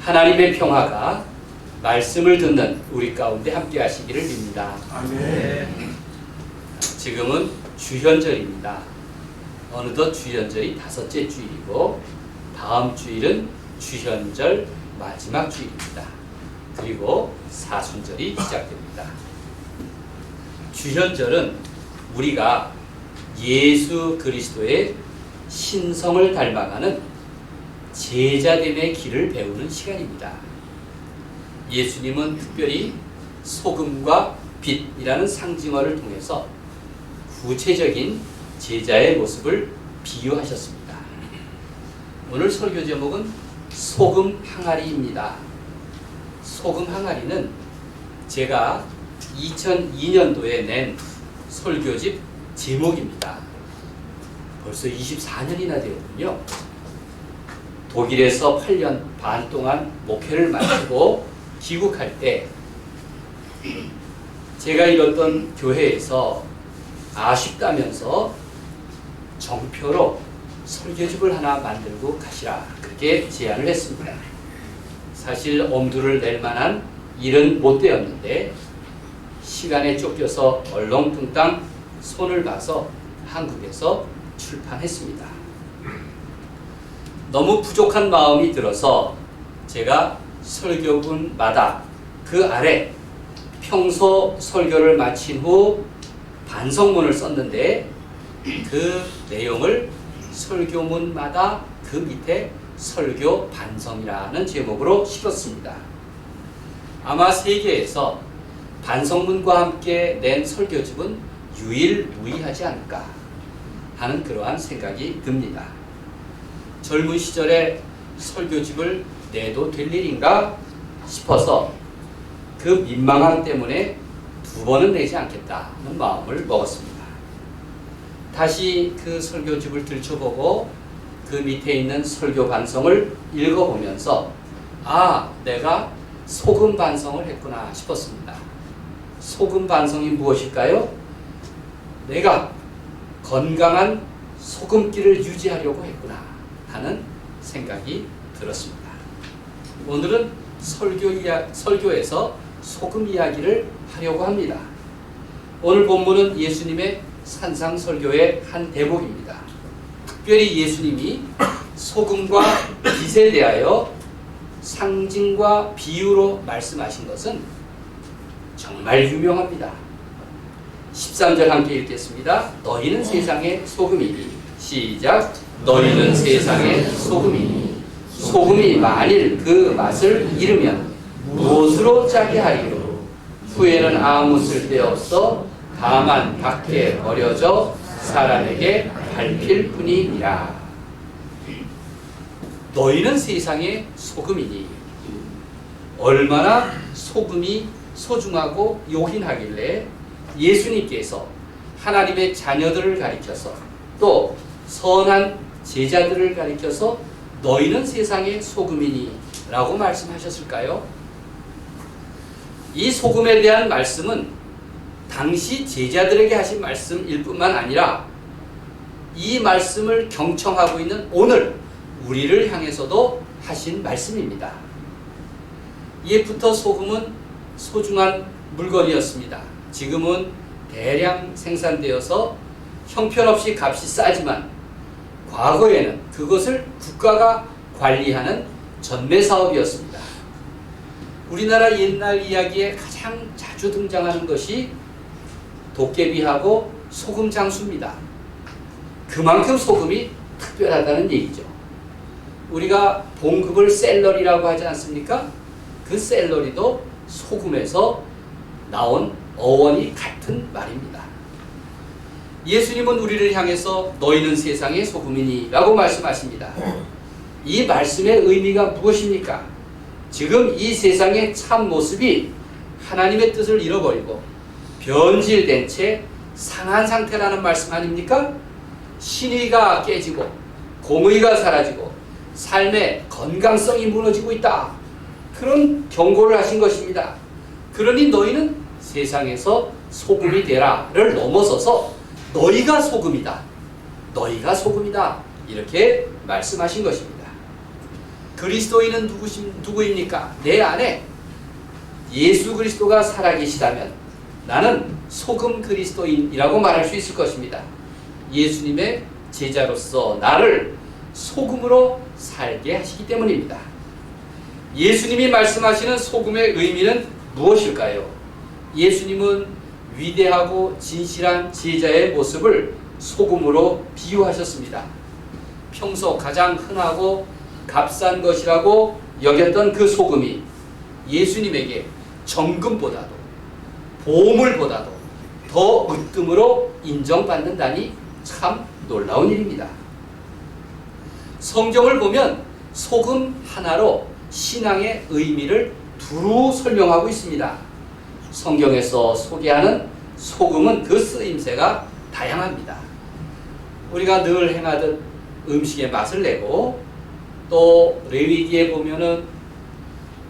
하나님의 평화가 말씀을 듣는 우리 가운데 함께 하시기를 빕니다. 아멘. 지금은 주현절입니다. 어느덧 주현절이 5째 주일이고 다음 주일은 주현절 마지막 주일입니다. 그리고 사순절이 시작됩니다. 주현절은 우리가 예수 그리스도의 신성을 닮아가는 제자됨의 길을 배우는 시간입니다. 예수님은 특별히 소금과 빛이라는 상징어를 통해서 구체적인 제자의 모습을 비유하셨습니다. 오늘 설교 제목은 소금 항아리입니다. 소금 항아리는 제가 2002년도에 낸 설교집 제목입니다. 벌써 24년이나 되었군요. 독일에서 8년 반 동안 목회를 마치고 귀국할 때 제가 일었던 교회에서 아쉽다면서 정표로 설교집을 하나 만들고 가시라 그렇게 제안을 했습니다. 사실 엄두를 낼 만한 일은 못 되었는데 시간에 쫓겨서 얼렁뚱땅 손을 봐서 한국에서 출판했습니다. 너무 부족한 마음이 들어서 제가 설교분마다 그 아래 평소 설교를 마친 후 반성문을 썼는데 그 내용을 설교문마다 그 밑에 설교 반성이라는 제목으로 실었습니다. 아마 세계에서 반성문과 함께 낸 설교집은 유일무이하지 않을까 하는 그러한 생각이 듭니다. 젊은 시절에 설교집을 내도 될 일인가 싶어서 그 민망함 때문에 2번은 내지 않겠다는 마음을 먹었습니다. 다시 그 설교집을 들춰보고 그 밑에 있는 설교 반성을 읽어보면서 내가 소금 반성을 했구나 싶었습니다. 소금 반성이 무엇일까요? 내가 건강한 소금기를 유지하려고 했구나 하는 생각이 들었습니다. 오늘은 설교에서 소금 이야기를 하려고 합니다. 오늘 본문은 예수님의 산상설교의 한 대목입니다. 특별히 예수님이 소금과 빛에 대하여 상징과 비유로 말씀하신 것은 정말 유명합니다. 13절 함께 읽겠습니다. 너희는 세상의 소금이니. 시작. 너희는 세상의 소금이니. 소금이 만일 그 맛을 잃으면 무엇으로 짜게 하리요? 후에는 아무 쓸데없어 다만 밖에 버려져 사람에게 밟힐 뿐이니라. 너희는 세상의 소금이니. 얼마나 소금이 소중하고 요긴하길래 예수님께서 하나님의 자녀들을 가리켜서 또 선한 제자들을 가리켜서 너희는 세상의 소금이니 라고 말씀하셨을까요? 이 소금에 대한 말씀은 당시 제자들에게 하신 말씀일 뿐만 아니라 이 말씀을 경청하고 있는 오늘 우리를 향해서도 하신 말씀입니다. 옛부터 소금은 소중한 물건이었습니다. 지금은 대량 생산되어서 형편없이 값이 싸지만 과거에는 그것을 국가가 관리하는 전매 사업이었습니다. 우리나라 옛날 이야기에 가장 자주 등장하는 것이 도깨비하고 소금 장수입니다. 그만큼 소금이 특별하다는 얘기죠. 우리가 봉급을 샐러리라고 하지 않습니까? 그 샐러리도 소금에서 나온 어원이 같은 말입니다. 예수님은 우리를 향해서 너희는 세상의 소금이니 라고 말씀하십니다. 이 말씀의 의미가 무엇입니까? 지금 이 세상의 참 모습이 하나님의 뜻을 잃어버리고 변질된 채 상한 상태라는 말씀 아닙니까? 신의가 깨지고 공의가 사라지고 삶의 건강성이 무너지고 있다. 그런 경고를 하신 것입니다. 그러니 너희는 세상에서 소금이 되라를 넘어서서 너희가 소금이다. 너희가 소금이다. 이렇게 말씀하신 것입니다. 그리스도인은 누구입니까? 내 안에 예수 그리스도가 살아계시다면 나는 소금 그리스도인이라고 말할 수 있을 것입니다. 예수님의 제자로서 나를 소금으로 살게 하시기 때문입니다. 예수님이 말씀하시는 소금의 의미는 무엇일까요? 예수님은 위대하고 진실한 제자의 모습을 소금으로 비유하셨습니다. 평소 가장 흔하고 값싼 것이라고 여겼던 그 소금이 예수님에게 정금보다도 보물보다도 더 으뜸으로 인정받는다니 참 놀라운 일입니다. 성경을 보면 소금 하나로 신앙의 의미를 두루 설명하고 있습니다. 성경에서 소개하는 소금은 그 쓰임새가 다양합니다. 우리가 늘 행하듯 음식의 맛을 내고 또 레위기에 보면은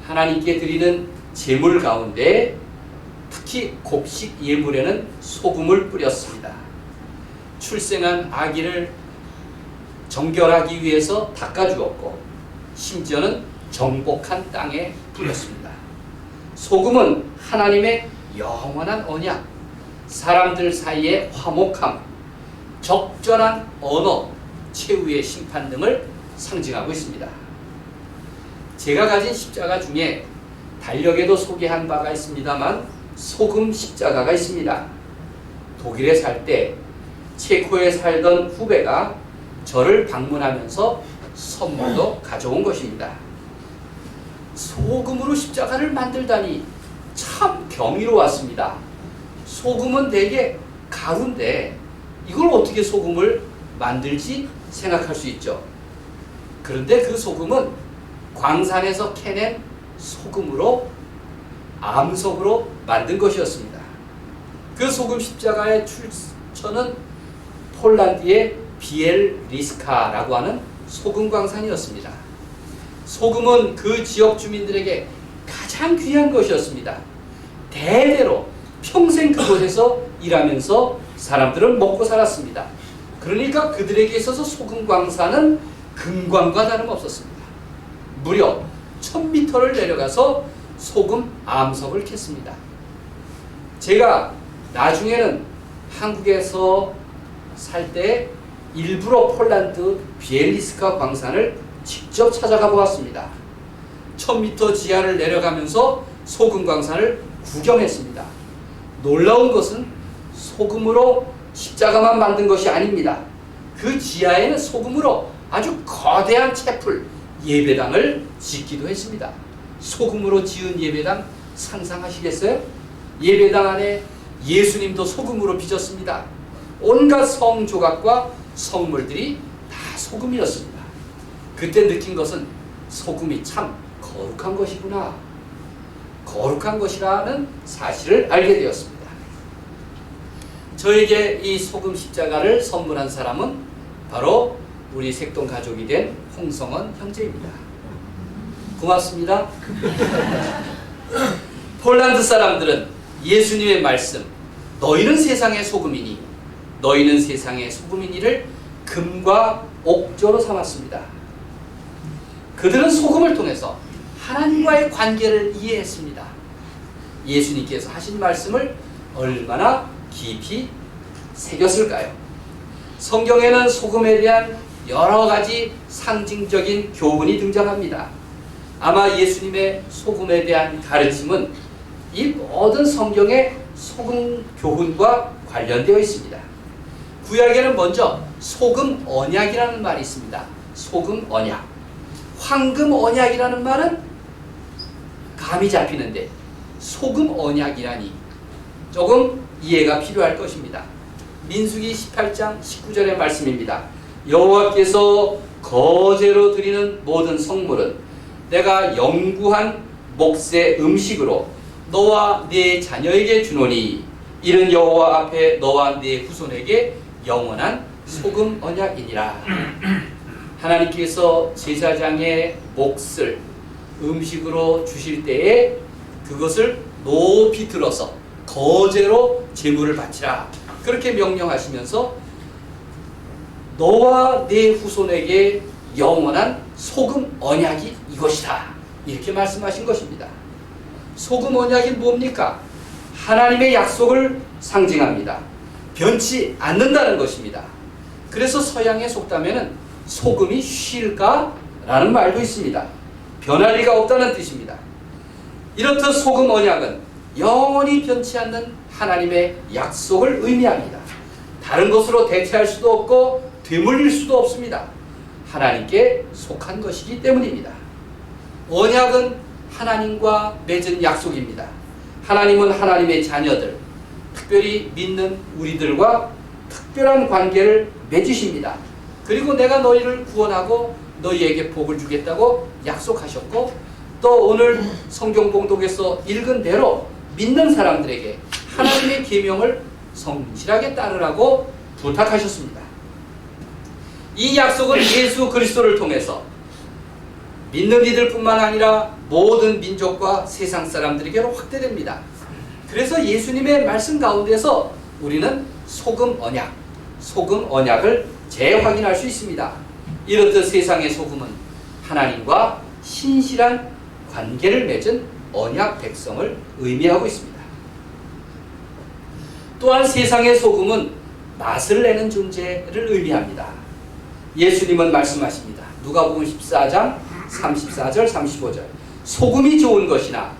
하나님께 드리는 제물 가운데 특히 곡식 예물에는 소금을 뿌렸습니다. 출생한 아기를 정결하기 위해서 닦아주었고 심지어는 정복한 땅에 뿌렸습니다. 소금은 하나님의 영원한 언약, 사람들 사이의 화목함, 적절한 언어, 최후의 심판 등을 상징하고 있습니다. 제가 가진 십자가 중에 달력에도 소개한 바가 있습니다만 소금 십자가가 있습니다. 독일에 살 때 체코에 살던 후배가 저를 방문하면서 선물로 가져온 것입니다. 소금으로 십자가를 만들다니 참 경이로웠습니다. 소금은 되게 가루인데 이걸 어떻게 소금을 만들지 생각할 수 있죠. 그런데 그 소금은 광산에서 캐낸 소금으로 암석으로 만든 것이었습니다. 그 소금 십자가의 출처는 폴란드의 비엘리스카라고 하는 소금 광산이었습니다. 소금은 그 지역 주민들에게 가장 귀한 것이었습니다. 대대로 평생 그곳에서 일하면서 사람들은 먹고 살았습니다. 그러니까 그들에게 있어서 소금 광산은 금광과 다름없었습니다. 무려 1000m를 내려가서 소금 암석을 캤습니다. 제가 나중에는 한국에서 살 때 일부러 폴란드 비엘리스카 광산을 직접 찾아가 보았습니다. 1000m 지하를 내려가면서 소금 광산을 구경했습니다. 놀라운 것은 소금으로 십자가만 만든 것이 아닙니다. 그 지하에는 소금으로 아주 거대한 채플, 예배당을 짓기도 했습니다. 소금으로 지은 예배당 상상하시겠어요? 예배당 안에 예수님도 소금으로 빚었습니다. 온갖 성 조각과 성물들이 다 소금이었습니다. 그때 느낀 것은 소금이 참 거룩한 것이구나. 거룩한 것이라는 사실을 알게 되었습니다. 저에게 이 소금 십자가를 선물한 사람은 바로 우리 색동 가족이 된 홍성원 형제입니다. 고맙습니다. 폴란드 사람들은 예수님의 말씀, 너희는 세상의 소금이니 너희는 세상의 소금이니를 금과 옥조로 삼았습니다. 그들은 소금을 통해서 하나님과의 관계를 이해했습니다. 예수님께서 하신 말씀을 얼마나 깊이 새겼을까요? 성경에는 소금에 대한 여러 가지 상징적인 교훈이 등장합니다. 아마 예수님의 소금에 대한 가르침은 이 모든 성경의 소금 교훈과 관련되어 있습니다. 구약에는 먼저 소금 언약이라는 말이 있습니다. 소금 언약. 황금 언약이라는 말은 감이 잡히는데 소금 언약이라니 조금 이해가 필요할 것입니다. 민수기 18장 19절의 말씀입니다. 여호와께서 거제로 드리는 모든 성물은 내가 영구한 몫의 음식으로 너와 네 자녀에게 주노니 이는 여호와 앞에 너와 네 후손에게 영원한 소금 언약이니라. 하나님께서 제사장의 몫을 음식으로 주실 때에 그것을 높이 들어서 거제로 제물을 바치라. 그렇게 명령하시면서 너와 네 후손에게 영원한 소금 언약이 이것이다. 이렇게 말씀하신 것입니다. 소금 언약이 뭡니까? 하나님의 약속을 상징합니다. 변치 않는다는 것입니다. 그래서 서양의 속담에는 소금이 쉴까라는 말도 있습니다. 변할 리가 없다는 뜻입니다. 이렇듯 소금 언약은 영원히 변치 않는 하나님의 약속을 의미합니다. 다른 것으로 대체할 수도 없고 되물릴 수도 없습니다. 하나님께 속한 것이기 때문입니다. 언약은 하나님과 맺은 약속입니다. 하나님은 하나님의 자녀들, 특별히 믿는 우리들과 특별한 관계를 맺으십니다. 그리고 내가 너희를 구원하고 너희에게 복을 주겠다고 약속하셨고, 또 오늘 성경 봉독에서 읽은 대로 믿는 사람들에게 하나님의 계명을 성실하게 따르라고 부탁하셨습니다. 이 약속은 예수 그리스도를 통해서 믿는 이들뿐만 아니라 모든 민족과 세상 사람들에게로 확대됩니다. 그래서 예수님의 말씀 가운데서 우리는 소금 언약을 재확인할 수 있습니다. 이렇듯 세상의 소금은 하나님과 신실한 관계를 맺은 언약 백성을 의미하고 있습니다. 또한 세상의 소금은 맛을 내는 존재를 의미합니다. 예수님은 말씀하십니다. 누가복음 14장 34절 35절 소금이 좋은 것이나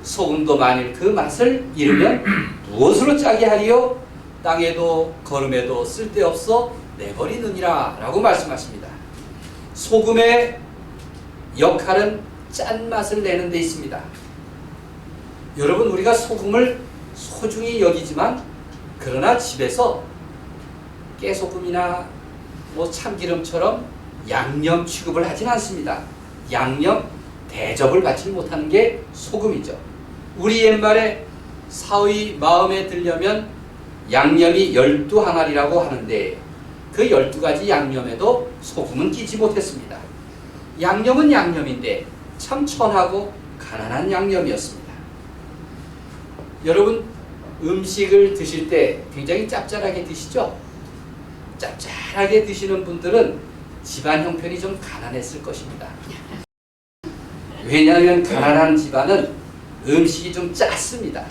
소금도 만일 그 맛을 잃으면 무엇으로 짜게 하리요? 땅에도 거름에도 쓸데없어 내버리느니라 라고 말씀하십니다. 소금의 역할은 짠맛을 내는 데 있습니다. 여러분, 우리가 소금을 소중히 여기지만 그러나 집에서 깨소금이나 참기름처럼 양념 취급을 하진 않습니다. 양념 대접을 받지 못하는 게 소금이죠. 우리 옛말에 사위 마음에 들려면 양념이 12항아리라고 하는데 그 12가지 양념에도 소금은 끼지 못했습니다. 양념은 양념인데 참 천하고 가난한 양념이었습니다. 여러분, 음식을 드실 때 굉장히 짭짤하게 드시죠? 짭짤하게 드시는 분들은 집안 형편이 좀 가난했을 것입니다. 왜냐하면 가난한 집안은 음식이 좀 짰습니다.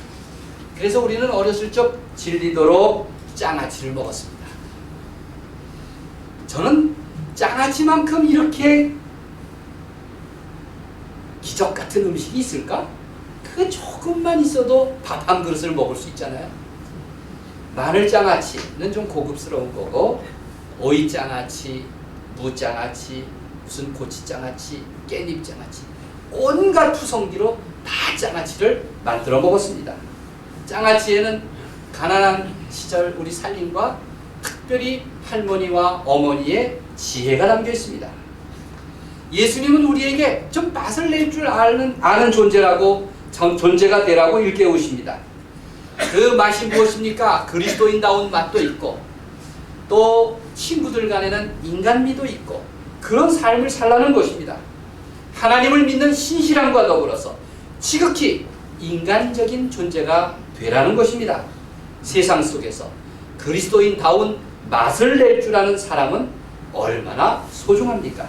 그래서 우리는 어렸을 적 질리도록 장아찌를 먹었습니다. 저는 장아찌만큼 이렇게 기적 같은 음식이 있을까? 그게 조금만 있어도 밥 한 그릇을 먹을 수 있잖아요. 마늘장아찌는 좀 고급스러운 거고, 오이장아찌, 무장아찌, 무슨 고치장아찌, 깻잎장아찌, 온갖 투성기로 다 장아찌를 만들어 먹었습니다. 장아찌에는 가난한 시절 우리 살림과 특별히 할머니와 어머니의 지혜가 담겨 있습니다. 예수님은 우리에게 좀 맛을 낼 줄 아는 존재가 되라고 일깨우십니다. 그 맛이 무엇입니까? 그리스도인다운 맛도 있고, 또 친구들 간에는 인간미도 있고, 그런 삶을 살라는 것입니다. 하나님을 믿는 신실함과 더불어서 지극히 인간적인 존재가 되라는 것입니다. 세상 속에서 그리스도인다운 맛을 낼 줄 아는 사람은 얼마나 소중합니까?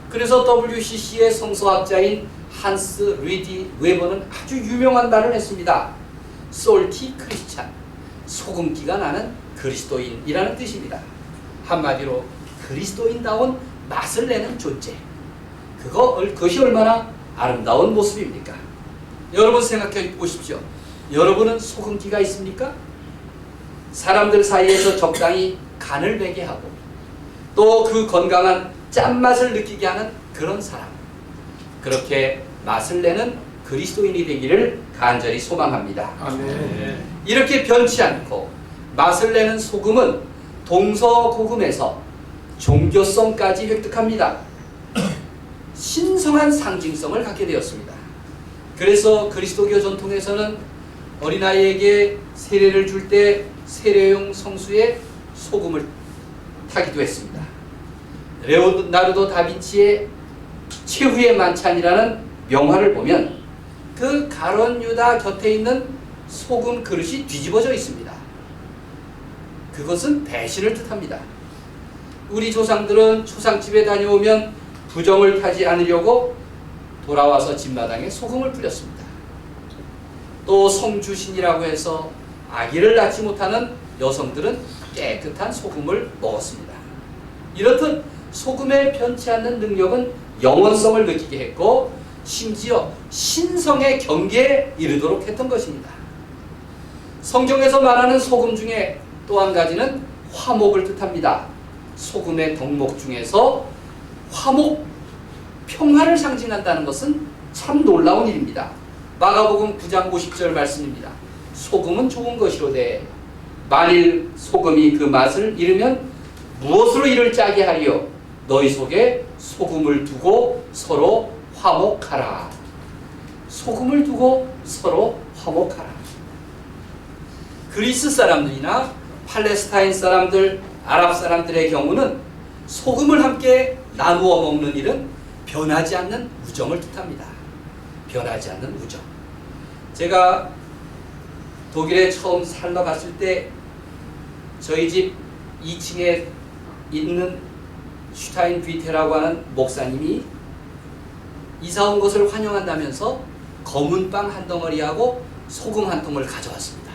그래서 WCC의 성서학자인 한스 리디 웨버는 아주 유명한 말을 했습니다. 솔티 크리스찬, 소금기가 나는 그리스도인이라는 뜻입니다. 한마디로 그리스도인다운 맛을 내는 존재, 그것이 얼마나 아름다운 모습입니까? 여러분 생각해 보십시오. 여러분은 소금기가 있습니까? 사람들 사이에서 적당히 간을 배게 하고 또 그 건강한 짠맛을 느끼게 하는 그런 사람, 그렇게 맛을 내는 그리스도인이 되기를 간절히 소망합니다. 아멘. 이렇게 변치 않고 맛을 내는 소금은 동서고금에서 종교성까지 획득합니다. 신성한 상징성을 갖게 되었습니다. 그래서 그리스도교 전통에서는 어린아이에게 세례를 줄 때 세례용 성수에 소금을 타기도 했습니다. 레오나르도 다빈치의 최후의 만찬이라는 명화를 보면 그 가론 유다 곁에 있는 소금 그릇이 뒤집어져 있습니다. 그것은 배신을 뜻합니다. 우리 조상들은 초상집에 다녀오면 부정을 타지 않으려고 돌아와서 집마당에 소금을 뿌렸습니다. 또 성주신이라고 해서 아기를 낳지 못하는 여성들은 깨끗한 소금을 먹었습니다. 이렇듯 소금의 변치 않는 능력은 영원성을 느끼게 했고 심지어 신성의 경계에 이르도록 했던 것입니다. 성경에서 말하는 소금 중에 또 한 가지는 화목을 뜻합니다. 소금의 덕목 중에서 화목, 평화를 상징한다는 것은 참 놀라운 일입니다. 마가복음 9장 50절 말씀입니다. 소금은 좋은 것이로되 만일 소금이 그 맛을 잃으면 무엇으로 이를 짜게 하리요? 너희 속에 소금을 두고 서로 화목하라. 소금을 두고 서로 화목하라. 그리스 사람들이나 팔레스타인 사람들, 아랍 사람들의 경우는 소금을 함께 나누어 먹는 일은 변하지 않는 우정을 뜻합니다. 변하지 않는 우정. 제가 독일에 처음 살러 갔을 때 저희 집 2층에 있는 슈타인비테라고 하는 목사님이 이사 온 것을 환영한다면서 검은 빵 한 덩어리하고 소금 한 통을 가져왔습니다.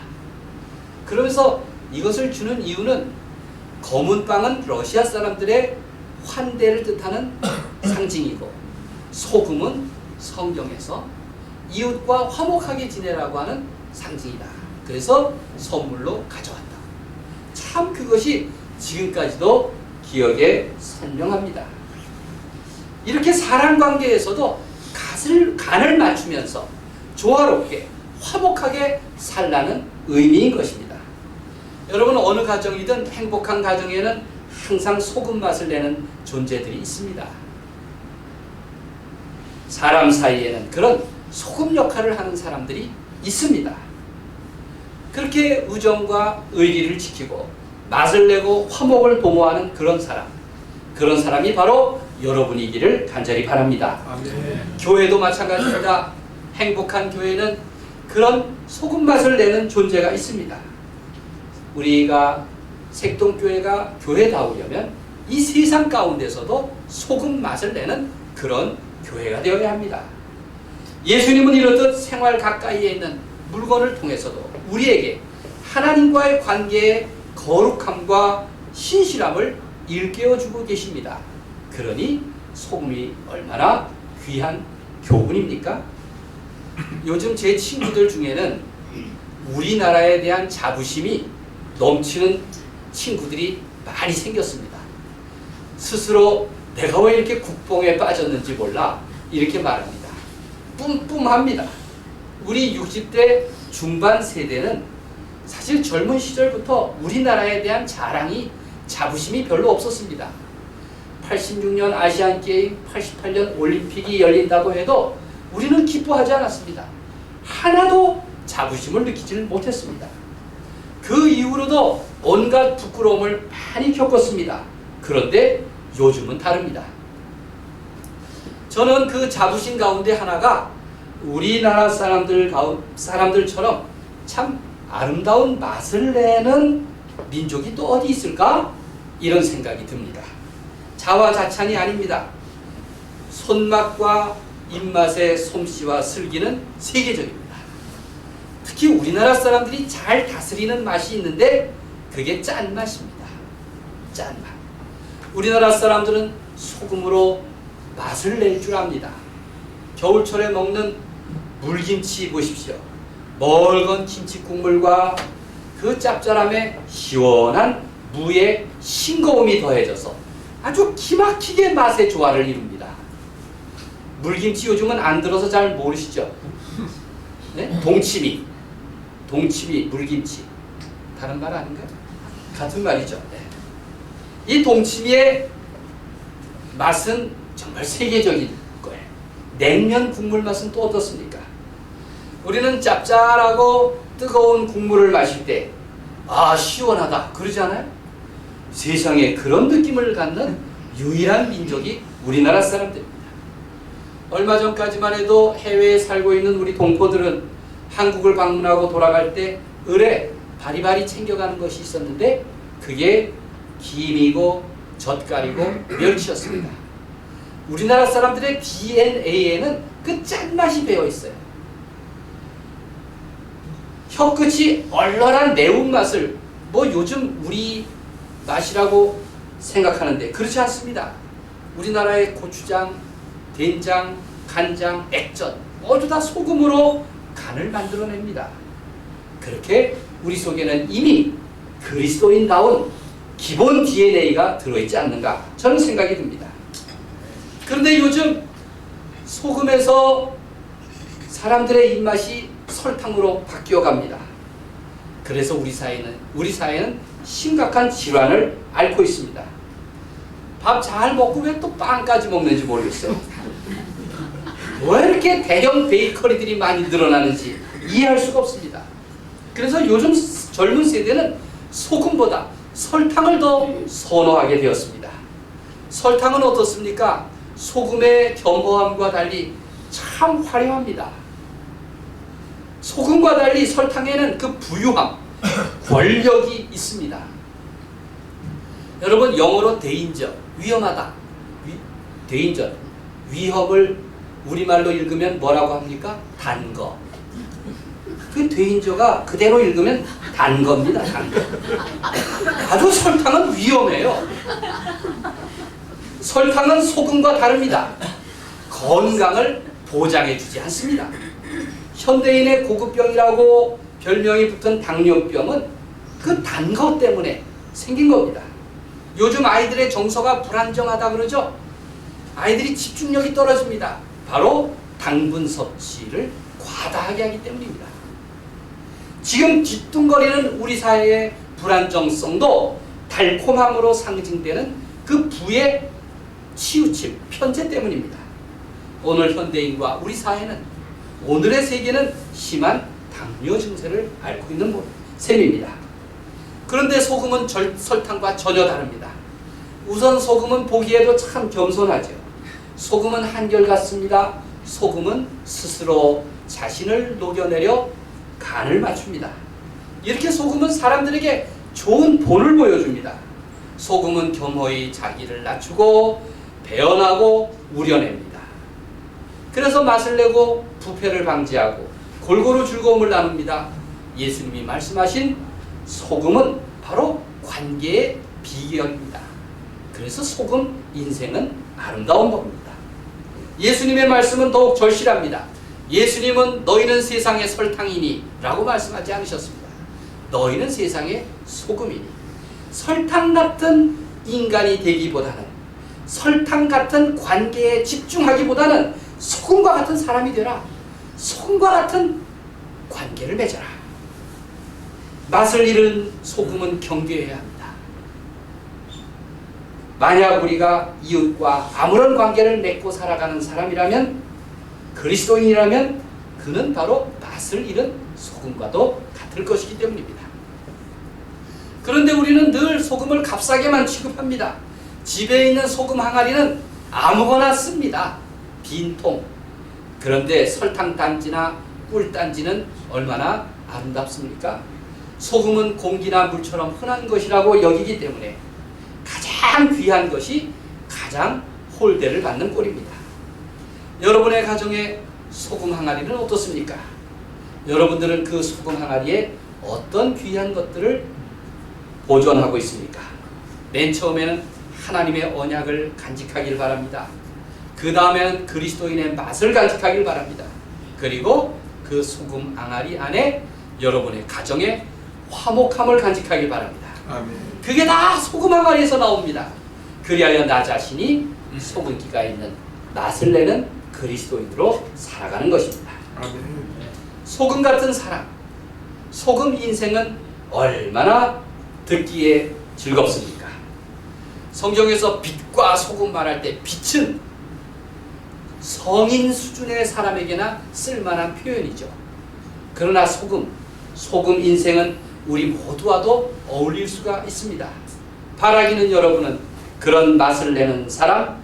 그러면서 이것을 주는 이유는 검은 빵은 러시아 사람들의 환대를 뜻하는 상징이고 소금은 성경에서 이웃과 화목하게 지내라고 하는 상징이다. 그래서 선물로 가져왔다. 참 그것이 지금까지도 기억에 선명합니다. 이렇게 사랑관계에서도 간을 맞추면서 조화롭게 화목하게 살라는 의미인 것입니다. 여러분 어느 가정이든 행복한 가정에는 항상 소금 맛을 내는 존재들이 있습니다. 사람 사이에는 그런 소금 역할을 하는 사람들이 있습니다. 그렇게 우정과 의리를 지키고 맛을 내고 화목을 도모하는 그런 사람이 바로 여러분이기를 간절히 바랍니다. 아멘. 교회도 마찬가지입니다. 행복한 교회는 그런 소금 맛을 내는 존재가 있습니다. 우리가 색동교회가 교회다우려면 이 세상 가운데서도 소금 맛을 내는 그런 교회가 되어야 합니다. 예수님은 이렇듯 생활 가까이에 있는 물건을 통해서도 우리에게 하나님과의 관계의 거룩함과 신실함을 일깨워주고 계십니다. 그러니 소금이 얼마나 귀한 교훈입니까? 요즘 제 친구들 중에는 우리나라에 대한 자부심이 넘치는 친구들이 많이 생겼습니다. 스스로 내가 왜 이렇게 국뽕에 빠졌는지 몰라 이렇게 말합니다. 뿜뿜합니다. 우리 60대 중반 세대는 사실 젊은 시절부터 우리나라에 대한 자부심이 별로 없었습니다. 86년 아시안게임, 88년 올림픽이 열린다고 해도 우리는 기뻐하지 않았습니다. 하나도 자부심을 느끼지는 못했습니다. 그 이후로도 온갖 부끄러움을 많이 겪었습니다. 그런데 요즘은 다릅니다. 저는 그 자부심 가운데 하나가 우리나라 사람들처럼 참 아름다운 맛을 내는 민족이 또 어디 있을까? 이런 생각이 듭니다. 자화자찬이 아닙니다. 손맛과 입맛의 솜씨와 슬기는 세계적입니다. 특히 우리나라 사람들이 잘 다스리는 맛이 있는데 그게 짠맛입니다. 짠맛. 우리나라 사람들은 소금으로 맛을 낼 줄 압니다. 겨울철에 먹는 물김치 보십시오. 멀건 김치 국물과 그 짭짤함에 시원한 무의 싱거움이 더해져서 아주 기막히게 맛의 조화를 이룹니다. 물김치 요즘은 안 들어서 잘 모르시죠? 네? 동치미, 물김치. 다른 말 아닌가요? 같은 말이죠. 네. 이 동치미의 맛은 정말 세계적인 거예요. 냉면 국물 맛은 또 어떻습니까? 우리는 짭짤하고 뜨거운 국물을 마실 때 시원하다 그러지 않아요? 세상에 그런 느낌을 갖는 유일한 민족이 우리나라 사람들입니다. 얼마 전까지만 해도 해외에 살고 있는 우리 동포들은 한국을 방문하고 돌아갈 때 을에 바리바리 챙겨가는 것이 있었는데 그게 김이고 젓갈이고 멸치였습니다. 우리나라 사람들의 DNA에는 그 짠맛이 배어 있어요. 혀끝이 얼얼한 매운맛을 뭐 요즘 우리 맛이라고 생각하는데 그렇지 않습니다. 우리나라의 고추장, 된장, 간장, 액젓 모두 다 소금으로 간을 만들어냅니다. 그렇게 우리 속에는 이미 그리스도인다운 기본 DNA가 들어있지 않는가 저는 생각이 듭니다. 그런데 요즘 소금에서 사람들의 입맛이 설탕으로 바뀌어 갑니다. 그래서 우리 사회는 심각한 질환을 앓고 있습니다. 밥 잘 먹고 왜 또 빵까지 먹는지 모르겠어요. 왜 이렇게 대형 베이커리들이 많이 늘어나는지 이해할 수가 없습니다. 그래서 요즘 젊은 세대는 소금보다 설탕을 더 선호하게 되었습니다. 설탕은 어떻습니까? 소금의 겸허함과 달리 참 화려합니다. 소금과 달리 설탕에는 그 부유함, 권력이 있습니다. 여러분 영어로 데인저, 위험하다. 데인저, 위협을 우리말로 읽으면 뭐라고 합니까? 단 거. 그 데인저가 그대로 읽으면 단 겁니다. 단 거. 아주 설탕은 위험해요. 설탕은 소금과 다릅니다. 건강을 보장해주지 않습니다. 현대인의 고급병이라고 별명이 붙은 당뇨병은 그 단 것 때문에 생긴 겁니다. 요즘 아이들의 정서가 불안정하다 그러죠? 아이들이 집중력이 떨어집니다. 바로 당분 섭취를 과다하게 하기 때문입니다. 지금 뒤뚱거리는 우리 사회의 불안정성도 달콤함으로 상징되는 그 부의 치우침, 편제 때문입니다. 오늘 현대인과 우리 사회는 오늘의 세계는 심한 당뇨 증세를 앓고 있는 셈입니다. 그런데 소금은 설탕과 전혀 다릅니다. 우선 소금은 보기에도 참 겸손하죠. 소금은 한결같습니다. 소금은 스스로 자신을 녹여내려 간을 맞춥니다. 이렇게 소금은 사람들에게 좋은 본을 보여줍니다. 소금은 겸허히 자기를 낮추고 배연하고 우려냅니다. 그래서 맛을 내고 부패를 방지하고 골고루 즐거움을 나눕니다. 예수님이 말씀하신 소금은 바로 관계의 비결입니다. 그래서 소금 인생은 아름다운 법입니다. 예수님의 말씀은 더욱 절실합니다. 예수님은 너희는 세상의 설탕이니 라고 말씀하지 않으셨습니다. 너희는 세상의 소금이니. 설탕 같은 인간이 되기보다는, 설탕 같은 관계에 집중하기보다는 소금과 같은 사람이 되라. 소금과 같은 관계를 맺어라. 맛을 잃은 소금은 경계해야 합니다. 만약 우리가 이웃과 아무런 관계를 맺고 살아가는 사람이라면, 그리스도인이라면 그는 바로 맛을 잃은 소금과도 같을 것이기 때문입니다. 그런데 우리는 늘 소금을 값싸게만 취급합니다. 집에 있는 소금 항아리는 아무거나 씁니다. 빈통. 그런데 설탕 단지나 꿀 단지는 얼마나 아름답습니까? 소금은 공기나 물처럼 흔한 것이라고 여기기 때문에 가장 귀한 것이 가장 홀대를 받는 꼴입니다. 여러분의 가정에 소금 항아리는 어떻습니까? 여러분들은 그 소금 항아리에 어떤 귀한 것들을 보존하고 있습니까? 맨 처음에는 하나님의 언약을 간직하길 바랍니다. 그 다음에는 그리스도인의 맛을 간직하길 바랍니다. 그리고 그 소금 항아리 안에 여러분의 가정의 화목함을 간직하길 바랍니다. 아멘. 그게 다 소금 항아리에서 나옵니다. 그리하여 나 자신이 소금기가 있는 맛을 내는 그리스도인으로 살아가는 것입니다. 아멘. 소금 같은 사랑, 소금 인생은 얼마나 듣기에 즐겁습니까? 성경에서 빛과 소금 말할 때 빛은 성인 수준의 사람에게나 쓸만한 표현이죠. 그러나 소금 인생은 우리 모두와도 어울릴 수가 있습니다. 바라기는 여러분은 그런 맛을 내는 사람,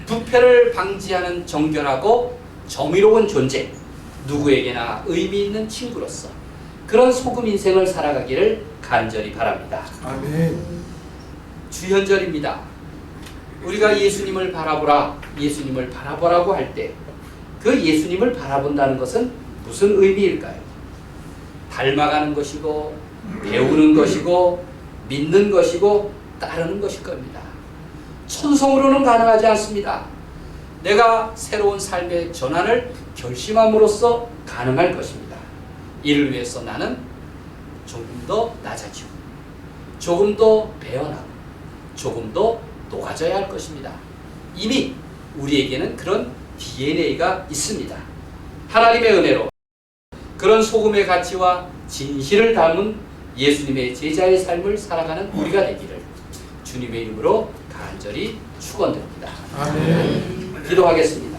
부패를 방지하는 정결하고 정의로운 존재, 누구에게나 의미 있는 친구로서 그런 소금 인생을 살아가기를 간절히 바랍니다. 아멘. 주현절입니다. 우리가 예수님을 바라보라, 예수님을 바라보라고 할 때 그 예수님을 바라본다는 것은 무슨 의미일까요? 닮아가는 것이고 배우는 것이고 믿는 것이고 따르는 것일 겁니다. 천성으로는 가능하지 않습니다. 내가 새로운 삶의 전환을 결심함으로써 가능할 것입니다. 이를 위해서 나는 조금 더 낮아지고 조금 더 배어나고 조금 더 녹아져야 할 것입니다. 이미 우리에게는 그런 DNA가 있습니다. 하나님의 은혜로 그런 소금의 가치와 진실을 담은 예수님의 제자의 삶을 살아가는 우리가 되기를 주님의 이름으로 간절히 축원드립니다. 아멘. 기도하겠습니다.